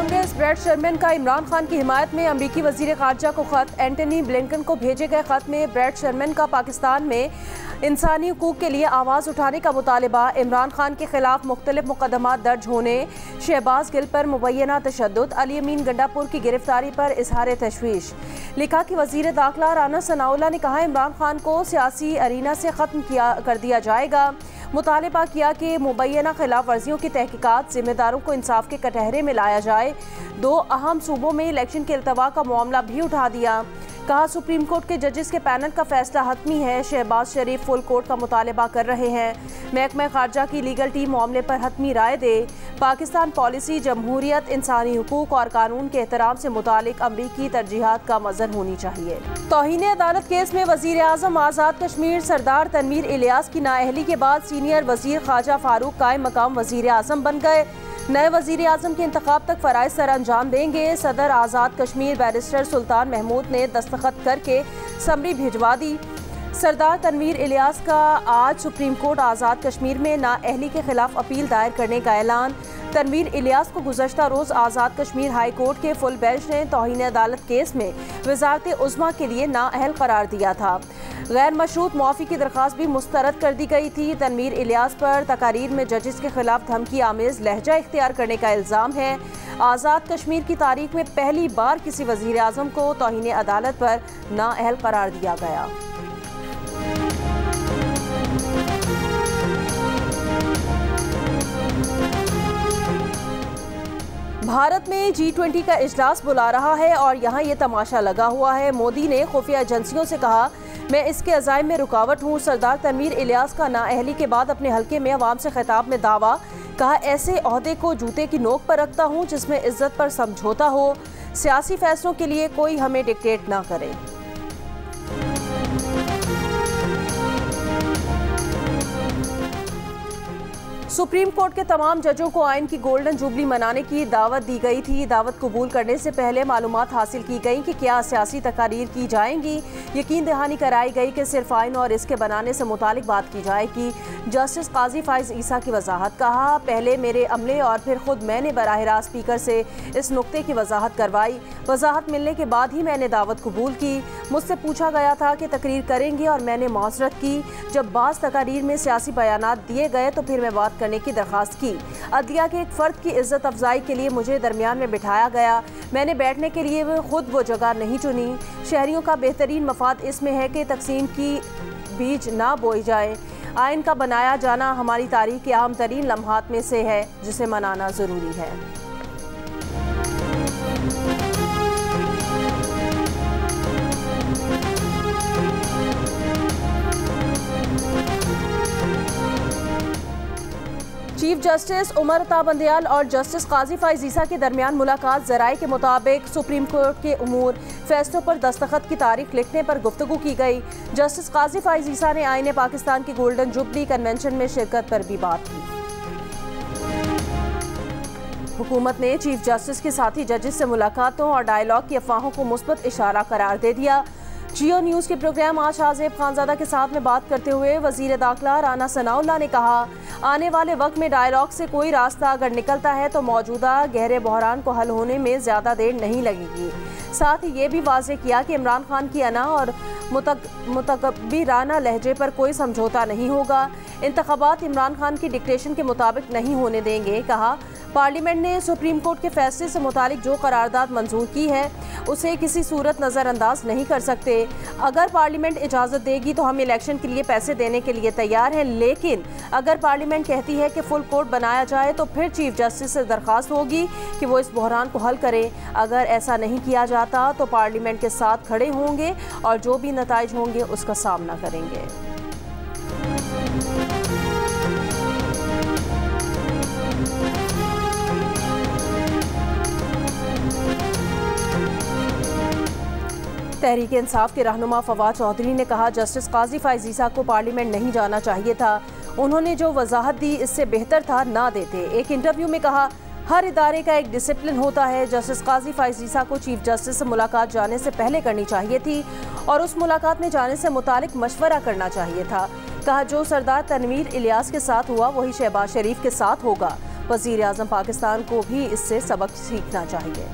Congress bread Sharman का इमरान खान की हिमायत में अमरीकी वजीर खारजा को खत। एंटनी ब्लिंकन को भेजे गए खत में ब्रैड शर्मन का पाकिस्तान में इंसानी हुकूक के लिए आवाज़ उठाने का मुतालबा, इमरान खान के खिलाफ मुख्तलिफ मुकदमा दर्ज होने, शहबाज गिल पर मुबैना तशद्दुद, अली अमीन गंडापुर की गिरफ्तारी पर इजहार तशवीश। लिखा कि वजीर दाखिला राना सनाउल्लाह ने कहा इमरान खान को सियासी अरीना से ख़त्म कर दिया जाएगा। मुतालबा किया कि मुबैना खिलाफ वर्जियों की तहकीकात, जिम्मेदारों को इंसाफ के कटहरे में लाया जाए। 2 अहम सूबों में इलेक्शन के इल्तवा का मामला भी उठा दिया। कहा सुप्रीम कोर्ट के जजेस के पैनल का फैसला हतमी है। शहबाज शरीफ फुल कोर्ट का मुतालबा कर रहे हैं। महकमा खारजा की लीगल टीम मामले पर हतमी राय दे। पाकिस्तान पॉलिसी जमहूरियत, इंसानी हुकूक और कानून के एहतराम से मुतालिक अमरीकी तरजीहात का मज़हर होनी चाहिए। तौहीन अदालत केस में वज़ीर आज़म आज़ाद कश्मीर सरदार तनवीर इलियास की नाअहली के बाद सीनियर वज़ीर ख्वाजा फारूक कायम मकाम वज़ीर आज़म बन गए। नए वज़ीर आज़म के इंतखाब तक फ़राइज़ सर अंजाम देंगे। सदर आज़ाद कश्मीर बैरिस्टर सुल्तान महमूद ने दस्तखत करके समरी भिजवा दी। सरदार तनवीर इलियास का आज सुप्रीम कोर्ट आज़ाद कश्मीर में नाअहली के खिलाफ अपील दायर करने का ऐलान। तनवीर इलियास को गुज़श्ता रोज़ आज़ाद कश्मीर हाई कोर्ट के फुल बेंच ने तौहीन अदालत केस में वज़ारत उज़्मा के लिए नाअहल करार दिया था। गैर मशरूत मुआफ़ी की दरख्वास्त भी मुस्तरद कर दी गई थी। तनवीर इलियास पर तकारीर में जजेस के खिलाफ धमकी आमेज़ लहजा इख्तियार करने का इल्ज़ाम है। आज़ाद कश्मीर की तारीख में पहली बार किसी वज़ीर आज़म को तौहीन अदालत पर नाअहल करार दिया गया। भारत में G20 का इजलास बुला रहा है और यहाँ ये तमाशा लगा हुआ है। मोदी ने खुफिया एजेंसियों से कहा मैं इसके अज़ाइम में रुकावट हूँ। सरदार तनवीर इलियास का नाअहली के बाद अपने हल्के में अवाम से खिताब में दावा, कहा ऐसे ओहदे को जूते की नोक पर रखता हूँ जिसमें इज्जत पर समझौता हो। सियासी फैसलों के लिए कोई हमें डिक्टेट ना करे। सुप्रीम कोर्ट के तमाम जजों को आइन की गोल्डन जुबली मनाने की दावत दी गई थी। दावत कबूल करने से पहले मालूमात हासिल की गई कि क्या सियासी तकारीर की जाएंगी। यकीन दहानी कराई गई कि सिर्फ आइन और इसके बनाने से मुतालिक बात की जाएगी। जस्टिस काजी फाइज ईसा की वजाहत, कहा पहले मेरे अमले और फिर खुद मैंने बराह रास्त स्पीकर से इस नुक्ते की वजाहत करवाई। वजाहत मिलने के बाद ही मैंने दावत कबूल की। मुझसे पूछा गया था कि तकरीर करेंगे और मैंने मौजरत की। जब बाज़ तकारीर में सियासी बयानात दिए गए तो फिर मैं बात करने की दरख्वास्त की। अदलिया के एक फ़र्द की इज्जत अफजाई के लिए मुझे दरमियान में बिठाया गया। मैंने बैठने के लिए खुद वो जगह नहीं चुनी। शहरियों का बेहतरीन मफाद इसमें है कि तकसीम की बीज ना बोई जाए। आइन का बनाया जाना हमारी तारीख के अहम तरीन लम्हात में से है जिसे मनाना ज़रूरी है। चीफ जस्टिस उमर अता बंदयाल और जस्टिस काजी फाइज ईसा के दरमियान मुलाकात। ज़राए के मुताबिक सुप्रीम कोर्ट के उमूर फैसलों पर दस्तखत की तारीख लिखने पर गुफ्तगू की गई। जस्टिस काजी फाइज ईसा ने आईने पाकिस्तान की गोल्डन जुबली कन्वेंशन में शिरकत पर भी बात की। हुकूमत ने चीफ जस्टिस के साथी जजेस से मुलाकातों और डायलॉग की अफवाहों को मुस्बत इशारा करार दे दिया। जियो न्यूज़ के प्रोग्राम आज आज़ेब खानज़ादा के साथ में बात करते हुए वज़ीर दाखिला राना सनाउल्लाह ने कहा आने वाले वक्त में डायलॉग से कोई रास्ता अगर निकलता है तो मौजूदा गहरे बहरान को हल होने में ज़्यादा देर नहीं लगेगी। साथ ही ये भी वाज़ेह किया कि इमरान खान की अना और मुतकब्बिराना लहजे पर कोई समझौता नहीं होगा। इंतखाबात इमरान खान की डिक्टेशन के मुताबिक नहीं होने देंगे। कहा पार्लियामेंट ने सुप्रीम कोर्ट के फैसले से मुतालिक जो करारदाद मंजूर की है उसे किसी सूरत नज़रअंदाज नहीं कर सकते। अगर पार्लियामेंट इजाज़त देगी तो हम इलेक्शन के लिए पैसे देने के लिए तैयार हैं, लेकिन अगर पार्लियामेंट कहती है कि फुल कोर्ट बनाया जाए तो फिर चीफ जस्टिस से दरख्वास्त होगी कि वो इस बहरान को हल करें। अगर ऐसा नहीं किया जाता तो पार्लियामेंट के साथ खड़े होंगे और जो भी नताइज होंगे उसका सामना करेंगे। तहरीक इंसाफ के रहनुमा फवाद चौधरी ने कहा जस्टिस काजी फाइज ईसा को पार्लियामेंट नहीं जाना चाहिए था। उन्होंने जो वजाहत दी इससे बेहतर था ना देते। एक इंटरव्यू में कहा हर इदारे का एक डिसिप्लिन होता है। जस्टिस काजी फाइज ईसा को चीफ जस्टिस से मुलाकात जाने से पहले करनी चाहिए थी और उस मुलाकात में जाने से मुतालिक मशवरा करना चाहिए था। कहा जो सरदार तनवीर इलियास के साथ हुआ वही शहबाज शरीफ के साथ होगा। वज़ीर आज़म पाकिस्तान को भी इससे सबक सीखना चाहिए।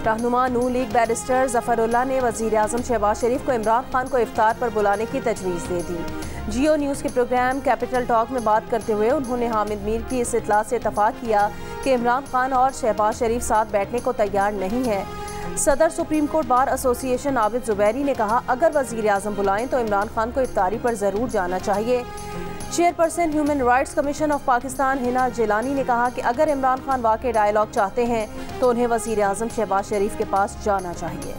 रहनुमा नून लीग बैरिस्टर जफरुल्लाह ने वज़ीर आज़म शहबाज शरीफ को इमरान खान को इफ्तार पर बुलाने की तजवीज़ दे दी। जियो न्यूज़ के प्रोग्राम कैपिटल टॉक में बात करते हुए उन्होंने हामिद मीर की इस इतला से इतफाक़ किया कि इमरान खान और शहबाज शरीफ साथ बैठने को तैयार नहीं है। सदर supreme court bar association Abid Zubairi ने कहा, अगर वज़ीर आज़म बुलाएं तो इमरान खान को इफ्तारी पर ज़रूर जाना चाहिए। Chairperson human rights commission of Pakistan Hina Jilani ने कहा कि अगर इमरान खान वाकई डायलॉग चाहते हैं तो उन्हें वज़ीर आज़म शहबाज शरीफ के पास जाना चाहिए।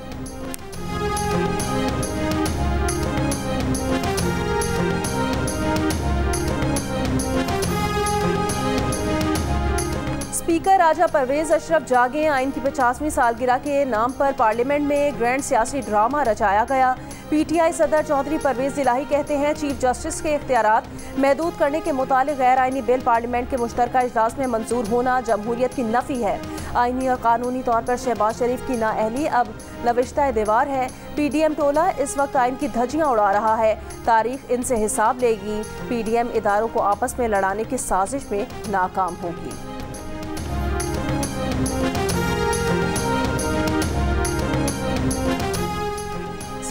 स्पीकर राजा परवेज अशरफ जागे आइन की 50वीं सालगिरह के नाम पर पार्लियामेंट में ग्रैंड सियासी ड्रामा रचाया गया। पीटीआई सदर चौधरी परवेज इलाही कहते हैं, चीफ जस्टिस के इख्तियारात महदूद करने के मुतालिक गैर आइनी बिल पार्लियामेंट के मुश्तरका इजलास में मंजूर होना जमहूरियत की नफी है। आइनी और कानूनी तौर पर शहबाज शरीफ की नाअहली अब लविश्ता दीवार है। पीडीएम टोला इस वक्त आइन की धज्जियां उड़ा रहा है। तारीख इनसे हिसाब लेगी। पीडीएम इदारों को आपस में लड़ाने की साजिश में नाकाम होगी।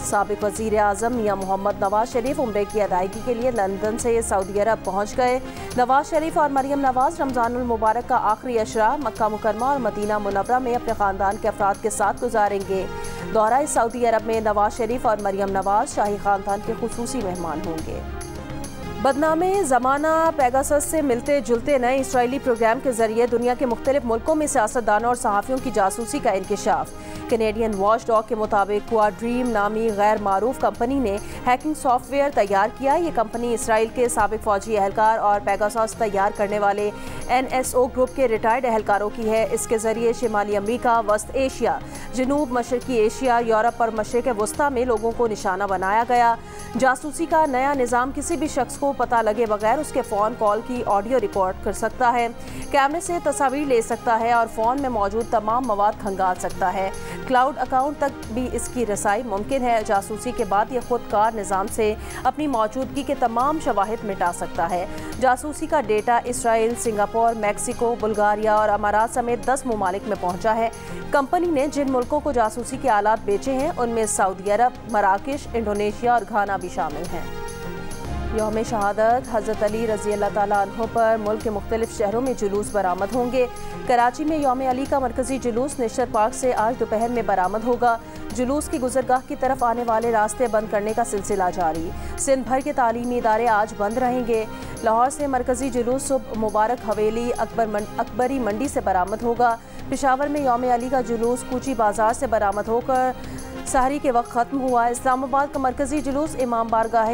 साबिक वज़ीर आज़म मियां मोहम्मद नवाज शरीफ उम्रे की अदायगी के लिए लंदन से सऊदी अरब पहुँच गए। नवाज शरीफ और मरियम नवाज रमज़ानुल मुबारक का आखिरी अशरा मक्का मुकरमा और मदीना मुनव्वरा में अपने ख़ानदान के अफराद के साथ गुजारेंगे। दौरा सऊदी अरब में नवाज शरीफ और मरियम नवाज शाही ख़ानदान के खुसूसी मेहमान होंगे। बदनामे ज़माना पेगासस से मिलते जुलते नए इसराइली प्रोग्राम के जरिए दुनिया के मुख्तलिफ मुल्कों में सियासतदानों और सहाफ़ियों की जासूसी का इंकशाफ। कैनेडियन वॉच डॉग के मुताबिक क्वाड्रीम नामी गैर मारूफ कंपनी ने हैकिंग सॉफ्टवेयर तैयार किया। ये कंपनी इसराइल के साबिक फौजी एहलकार और पेगासस तैयार करने वाले NSO ग्रुप के रिटायर्ड एहलकारों की है। इसके जरिए शिमाली अमरीका, वस्त एशिया, जनूब मशरकी एशिया, यूरोप और मशरक़ वस्ता में लोगों को निशाना बनाया गया। जासूसी का नया निज़ाम किसी भी शख्स को पता लगे बगैर उसके फ़ोन कॉल की ऑडियो रिकॉर्ड कर सकता है, कैमरे से तस्वीर ले सकता है और फ़ोन में मौजूद तमाम मवाद खंगाल सकता है। क्लाउड अकाउंट तक भी इसकी रसाई मुमकिन है। जासूसी के बाद ये खुदकार निज़ाम से अपनी मौजूदगी के तमाम शवाहिद मिटा सकता है। जासूसी का data Israel, Singapore, Mexico, Bulgaria और अमारात समेत 10 ममालिक में पहुँचा है। कंपनी ने जिन मुल्कों को जासूसी के आलात बेचे हैं उनमें सऊदी अरब, मराकश, इंडोनेशिया और घाना भी शामिल हैं। यौम शहादत हज़रत अली रज़ी अल्लाह ताला अन्हो पर मुल्क के मुख्तलिफ शहरों में जुलूस बरामद होंगे। कराची में यौम अली का मरकजी जुलूस निश्चर पार्क से आज दोपहर में बरामद होगा। जुलूस की गुजरगाह की तरफ आने वाले रास्ते बंद करने का सिलसिला जारी। सिंध भर के तालीमी इदारे आज बंद रहेंगे। लाहौर से मरकजी जुलूस सुबह मुबारक हवेली अकबरी मंडी से बरामद होगा। पेशावर में यौम अली का जुलूस कूची बाजार से बरामद होकर सहरी के वक्त ख़त्म हुआ। इस्लामाबाद का मरकजी जुलूस इमाम बारगाह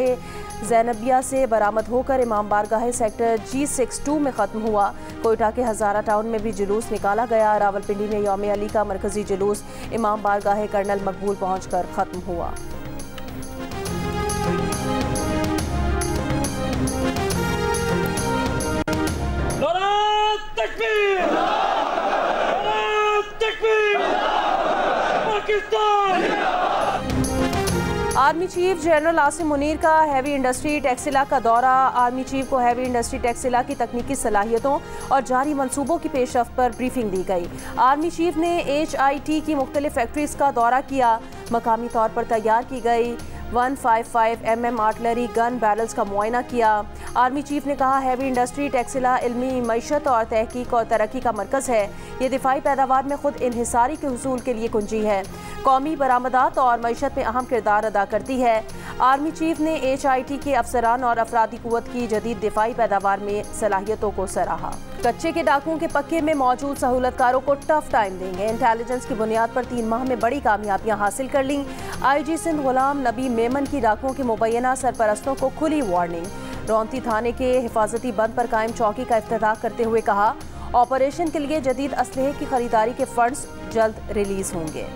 ज़ैनबिया से बरामद होकर इमाम बारगाह सेक्टर G62 में ख़त्म हुआ। कोयटा के हज़ारा टाउन में भी जुलूस निकाला गया। रावलपिंडी में यौम अली का मरकजी जुलूस इमाम बारगाह कर्नल मकबूल पहुँचकर ख़त्म हुआ। Army chief general Asim Munir का हैवी इंडस्ट्री टेक्सटिला का दौरा। आर्मी चीफ को हैवी इंडस्ट्री टेक्सटिला की तकनीकी सलाहियतों और जारी मंसूबों की पेशरफ्त पर ब्रीफिंग दी गई। आर्मी चीफ ने HIT की मुख्तलिफ फैक्ट्रीज का दौरा किया। मकामी तौर पर तैयार की गई 155 mm आर्टिलरी गन बैरल्स का मुआयना किया। आर्मी चीफ ने कहा, हैवी इंडस्ट्री टेक्सटिला इल्मी मईशत और तहकीक और तरक्की का मरकज़ है। ये दिफाई पैदावार में खुद इन्हिसारी के हुसूल के लिए कुंजी है। कौमी बरामदात और मईशत में अहम किरदार अदा करती है। आर्मी चीफ ने HIT के अफसरान और अफरादी कुव्वत की जदीद दिफाई पैदावार में सलाहियतों को सराहा। कच्चे के डाकुओं के पक्के में मौजूद सहूलतकारों को टफ टाइम देंगे। इंटेलिजेंस की बुनियाद पर 3 माह में बड़ी कामयाबियां हासिल कर लीं। IG सिंध गुलाम नबी मेमन की डाकुओं के मुबैना सरपरस्तों को खुली वार्निंग। रौंती थाने के हिफाजती बंद पर कायम चौकी का इफ्तिताह करते हुए कहा, ऑपरेशन के लिए जदीद असलहे की खरीदारी के फंड्स जल्द रिलीज होंगे।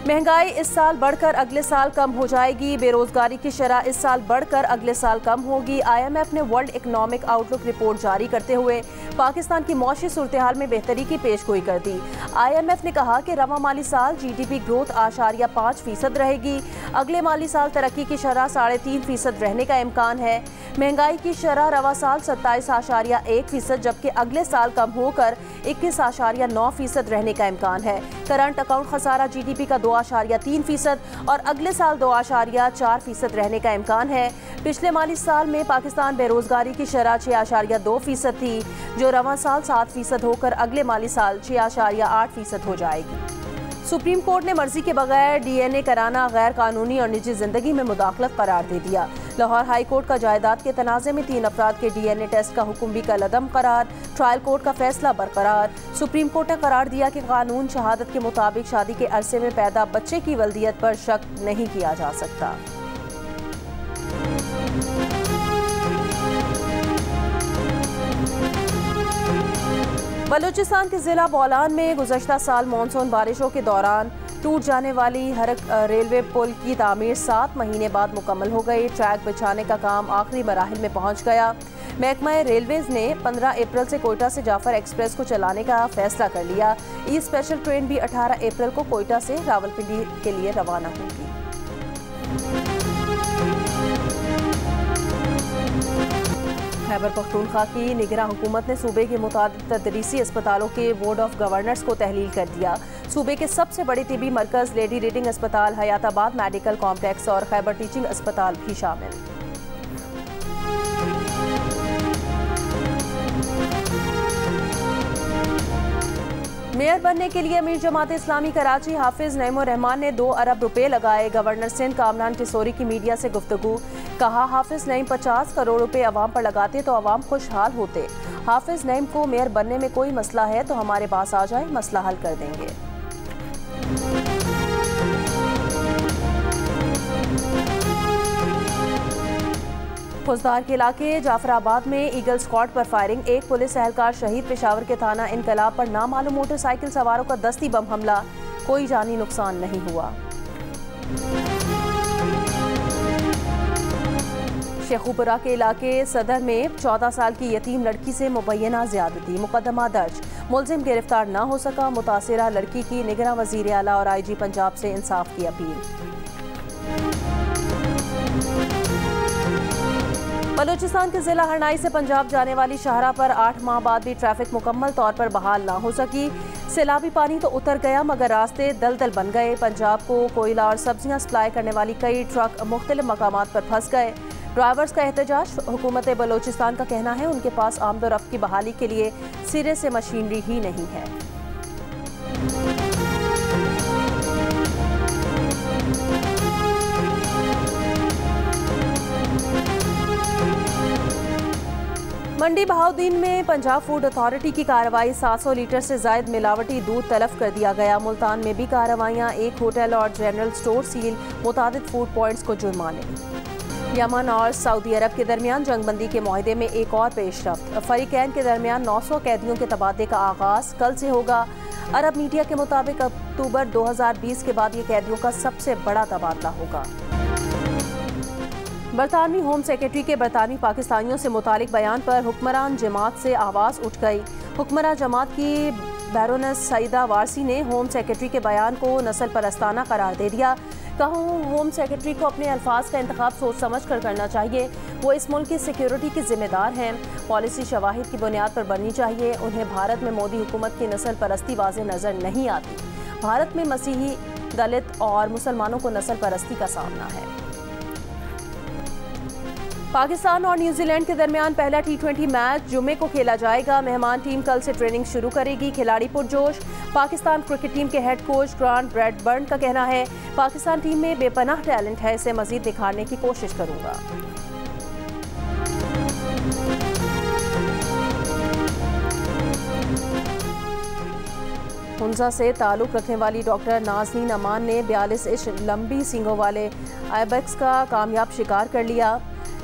महंगाई इस साल बढ़कर अगले साल कम हो जाएगी। बेरोजगारी की शरह इस साल बढ़कर अगले साल कम होगी। IMF ने वर्ल्ड इकोनॉमिक आउटलुक रिपोर्ट जारी करते हुए पाकिस्तान की मौशी सूरत-ए-हाल में बेहतरी की पेशगोई कर दी। IMF ने कहा कि रवा माली साल GDP ग्रोथ 8.5% रहेगी। अगले माली साल तरक्की की शरह 3.5% रहने का इम्कान है। महंगाई की शरह रवा साल 27.1%, जबकि अगले साल कम होकर 21.9% रहने का इम्कान है। करंट अकाउंट खसारा GDP का 2.3% और अगले साल 2.4% रहने का इम्कान है। पिछले माली साल में पाकिस्तान बेरोजगारी की शरह 6.2% थी, जो रवा साल 7% होकर अगले माली साल 6.8% हो जाएगी। सुप्रीम कोर्ट ने मर्जी के बगैर DNA कराना गैर कानूनी और निजी जिंदगी में मुदाखलत करार दे दिया। लाहौर हाई कोर्ट का जायदाद के तनाज़े में 3 अफराद के DNA टेस्ट का हुक्म भी कलअदम करार। ट्रायल कोर्ट का फैसला बरकरार। सुप्रीम कोर्ट ने करार दिया कि कानून शहादत के मुताबिक शादी के अरसे में पैदा बच्चे की वल्दियत पर शक नहीं किया जा सकता। बलूचिस्तान के जिला बोलान में गुज़श्ता साल मानसून बारिशों के दौरान टूट जाने वाली हरक रेलवे पुल की तामीर 7 महीने बाद मुकम्मल हो गई। ट्रैक बिछाने का काम आखिरी मराहिल में पहुंच गया। महकमा रेलवेज ने 15 अप्रैल से कोयटा से जाफर एक्सप्रेस को चलाने का फैसला कर लिया। ये स्पेशल ट्रेन भी 18 अप्रैल को कोयटा से रावलपिंडी के लिए रवाना होगी। खैबर पख्तूनख्वा की निगरां हुकूमत ने सूबे के मुतादिद तदरीसी अस्पतालों के बोर्ड ऑफ गवर्नर्स को तहलील कर दिया। सूबे के सबसे बड़े तिबी मरकज लेडी रीडिंग अस्पताल, हयाताबाद मेडिकल कॉम्प्लेक्स और खैबर टीचिंग अस्पताल भी शामिल। मेयर बनने के लिए अमीर जमात इस्लामी कराची हाफिज नईमुर रहमान ने 2 अरब रुपए लगाए। गवर्नर सिंध कामरान टिसोरी की मीडिया से गुफ्तगू। कहा, हाफिज नईम 50 करोड़ रुपए अवाम पर लगाते तो अवाम खुशहाल होते। हाफिज नईम को मेयर बनने में कोई मसला है तो हमारे पास आ जाए, मसला हल कर देंगे। फौजदार के इलाके जाफराबाद में ईगल स्क्वाड पर फायरिंग। एक पुलिस एहलकार शहीद। पेशावर के थाना इनकलाब पर नामालूम मोटरसाइकिल सवारों का दस्ती बम हमला। कोई जानी नुकसान नहीं हुआ। शेखुपुरा के इलाके सदर में 14 साल की यतीम लड़की से मुबैना ज्यादती। मुकदमा दर्ज। मुलजिम गिरफ्तार न हो सका। मुतासिरा लड़की की निगरां वजीर आला और IG पंजाब से इंसाफ की अपील। बलूचिस्तान के जिला हरनाई से पंजाब जाने वाली शाहरा पर 8 माह बाद भी ट्रैफिक मुकम्मल तौर पर बहाल ना हो सकी। सैलाबी पानी तो उतर गया मगर रास्ते दलदल बन गए। पंजाब को कोयला और सब्जियां सप्लाई करने वाली कई ट्रक मुख्तलिफ मकामात पर फंस गए। ड्राइवर्स का एहतजाज। हुकूमत बलूचिस्तान का कहना है उनके पास आमदोरफ्त की बहाली के लिए सिरे से मशीनरी ही नहीं है। मंडी बहाउद्दीन में पंजाब फूड अथॉरिटी की कार्रवाई। 700 लीटर से जायद मिलावटी दूध तलब कर दिया गया। मुल्तान में भी कार्रवाइयाँ। एक होटल और जनरल स्टोर सील। मुतादिद फूड पॉइंट्स को जुर्माने। यमन और सऊदी अरब के दरमियान जंगबंदी के मुआहदे में एक और पेशरफ्त। फरीकैन के दरमियान 900 कैदियों के तबादले का आगाज कल से होगा। अरब मीडिया के मुताबिक अक्टूबर 2020 के बाद ये कैदियों का सबसे बड़ा तबादला होगा। बरतानवी होम सेक्रेटरी के बरतानवी पाकिस्तानियों से मुतालिक बयान पर हुक्मरान जमात से आवाज़ उठ गई। हुक्मरान जमात की बैरोनेस सईदा वारसी ने होम सेक्रेटरी के बयान को नस्ल परस्ताना करार दे दिया। कहा, होम सेक्रेटरी को अपने अल्फाज का इंतखाब सोच समझ कर करना चाहिए। वो इस मुल्क की सिक्योरिटी के जिम्मेदार हैं। पॉलिसी शवाहिद की बुनियाद पर बननी चाहिए। उन्हें भारत में मोदी हुकूमत की नस्ल परस्ती वाज़ेह नज़र नहीं आती। भारत में मसीही, दलित और मुसलमानों को नस्ल परस्ती का सामना है। पाकिस्तान और न्यूजीलैंड के दरमियान पहला T20 मैच जुमे को खेला जाएगा। मेहमान टीम कल से ट्रेनिंग शुरू करेगी। खिलाड़ी पुरजोश। पाकिस्तान क्रिकेट टीम के हेड कोच ग्रांट ब्रैडबर्न का कहना है, पाकिस्तान टीम में बेपनाह टैलेंट है, इसे मजीद दिखाने की कोशिश करूंगा। हुंजा से ताल्लुक़ रखने वाली डॉक्टर नाज़नीन अमान ने 42 इंच लंबी सींगों वाले आइबेक्स का कामयाब शिकार कर लिया।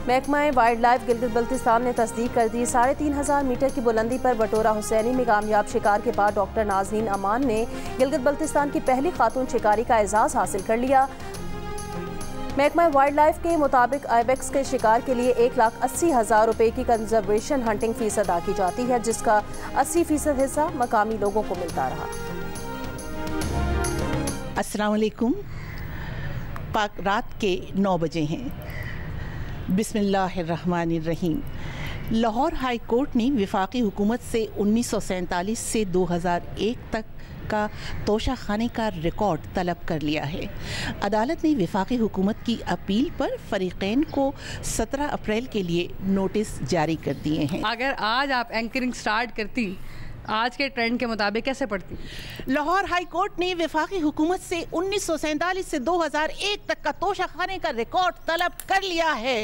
महकमा वाइल्ड लाइफ गिलगित बल्तिस्तान ने तस्दीक कर दी। 3500 मीटर की बुलंदी पर बटोरा हुसैनी में कामयाब शिकार के बाद डॉक्टर नाज़नीन अमान ने गिलगित बल्तिस्तान की पहली खातून शिकारी का एजाज़ हासिल कर लिया। महकमा वाइल्ड लाइफ के मुताबिक आइबेक्स के शिकार के लिए 1,80,000 रुपये की कंजर्वेशन हंटिंग फीस अदा की जाती है, जिसका 80% हिस्सा मकामी लोगों को मिलता रहा। अस्सलाम वालेकुम। रात के 9 बजे हैं। बिस्मिल्लाहिर्रहमानिर्रहीम। लाहौर हाई कोर्ट ने वफाकी हुकूमत से 1947 से 2001 तक का तोशाखाने का रिकॉर्ड तलब कर लिया है। अदालत ने वफाकी हुकूमत की अपील पर फरीकैन को 17 अप्रैल के लिए नोटिस जारी कर दिए हैं। अगर आज आप एंकरिंग स्टार्ट करती, आज के ट्रेंड के मुताबिक कैसे पढ़ती? लाहौर हाई कोर्ट ने वफाकी हुकूमत से 1947 से 2001 तक का तोशाखाने का रिकॉर्ड तलब कर लिया है।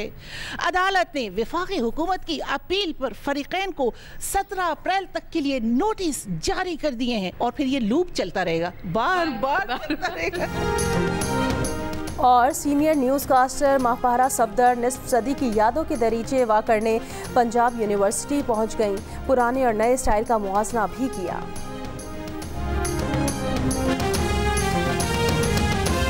अदालत ने वफाकी हुकूमत की अपील पर फरीकैन को 17 अप्रैल तक के लिए नोटिस जारी कर दिए हैं और फिर ये लूप चलता रहेगा, बार बार चलता रहेगा। और सीनियर न्यूज़ कास्टर माहपारा सफदर निस्फ सदी की यादों के दरीचे वाह करने पंजाब यूनिवर्सिटी पहुंच गईं। पुराने और नए स्टाइल का मुआजना भी किया।